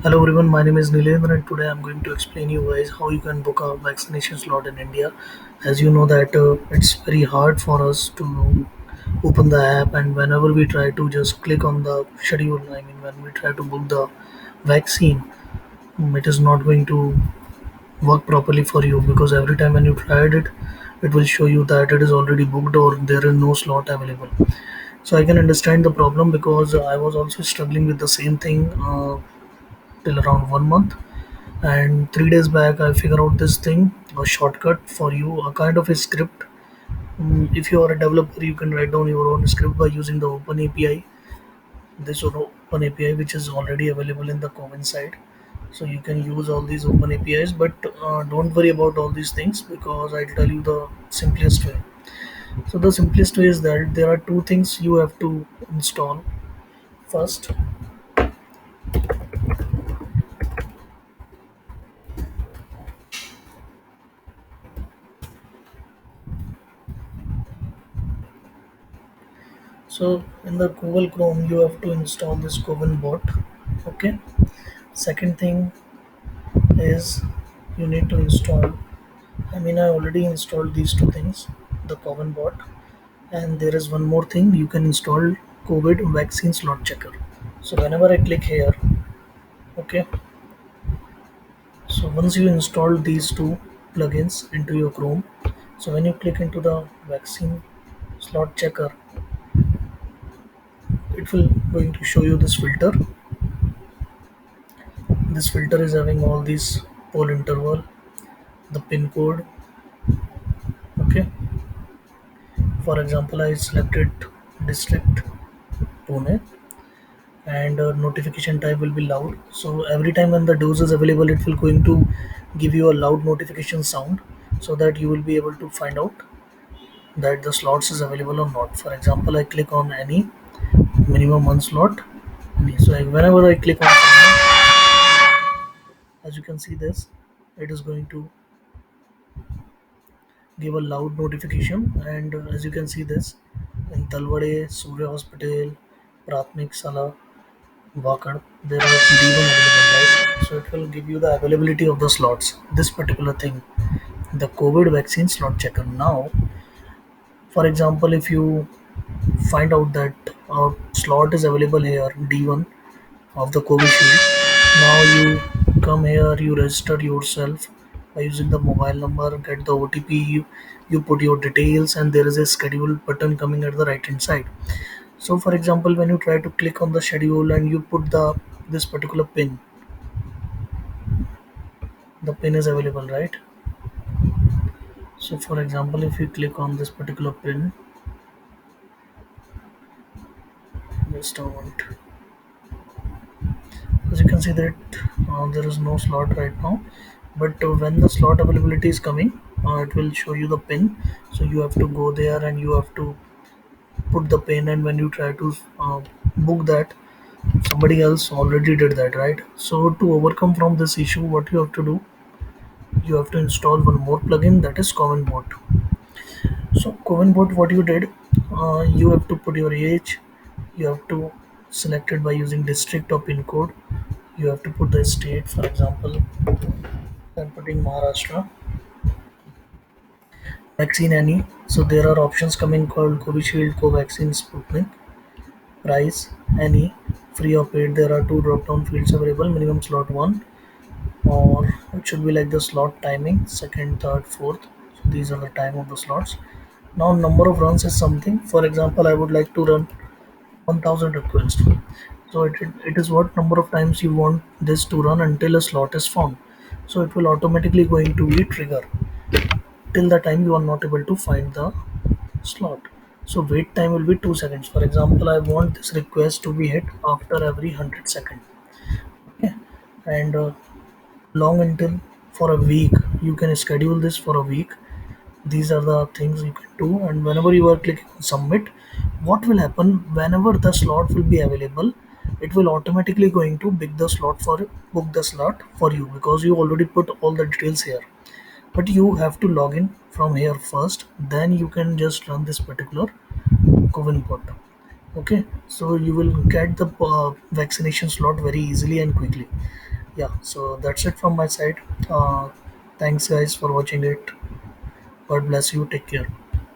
Hello everyone, my name is Nilendra and today I'm going to explain you guys how you can book a vaccination slot in India. As you know that it's very hard for us to open the app, and whenever we try to just click on the schedule, when we try to book the vaccine, it is not going to work properly for you because every time when you tried it, it will show you that it is already booked or there is no slot available. So I can understand the problem because I was also struggling with the same thing till around 1 month, and 3 days back I figured out this thing, a shortcut for you, a kind of a script. If you are a developer, you can write down your own script by using the open API. This open API which is already available in the Common side, so you can use all these open APIs, but don't worry about all these things because I'll tell you the simplest way. So the simplest way is that there are two things you have to install first. So in the Google Chrome you have to install this Coven bot. Okay, second thing is you need to install, I already installed these two things, the Coven bot, and there is one more thing, you can install COVID vaccine slot checker. So whenever I click here, okay, so once you install these two plugins into your Chrome, so when you click into the vaccine slot checker, it will going to show you this filter. This filter is having all these poll interval, the pin code. Okay, for example I selected district Pune, and notification type will be loud. So every time when the dose is available, it will going to give you a loud notification sound, so that you will be able to find out that the slots is available or not. For example, I click on any minimum one slot. So whenever I click on something, as you can see this, it is going to give a loud notification, and as you can see this, in Talwade, Surya Hospital, Pratmik Sala, Wakad, there are D1 available, right? So it will give you the availability of the slots. This particular thing, the COVID vaccine slot checker. Now, for example, if you find out that a slot is available here, D1 of the Covishield, now you come here, you register yourself by using the mobile number, get the OTP, you put your details, and there is a schedule button coming at the right hand side. So, for example, when you try to click on the schedule and you put the this particular pin, the pin is available, right? So for example, if you click on this particular pin, just a moment, as you can see that there is no slot right now, but when the slot availability is coming, it will show you the pin. So you have to go there and you have to put the pin, and when you try to book that, somebody else already did that, right? So to overcome from this issue, what you have to do, you have to install one more plugin, that is Common Bot. So Coinbot, what you did, you have to put your age, you have to select it by using district or pin code. You have to put the state, for example, I'm putting Maharashtra. Vaccine any. So there are options coming called Covishield, Covaxin, Sputnik. Price any. Free or paid. There are two drop down fields available. Minimum slot one, or it should be like the slot timing, second, third, fourth. So these are the time of the slots. Now number of runs is something. For example, I would like to run 1000 requests. So it is what number of times you want this to run until a slot is found. So it will automatically going to be trigger till the time you are not able to find the slot. So wait time will be 2 seconds. For example, I want this request to be hit after every 100 seconds. Okay, and long until for a week. You can schedule this for a week. These are the things you can do, and whenever you are clicking on submit, what will happen, whenever the slot will be available, it will automatically going to book the slot for you, because you already put all the details here. But you have to log in from here first, then you can just run this particular Coven bot. Okay, so you will get the vaccination slot very easily and quickly. Yeah, so that's it from my side. uh, Thanks guys for watching it. God bless you, take care.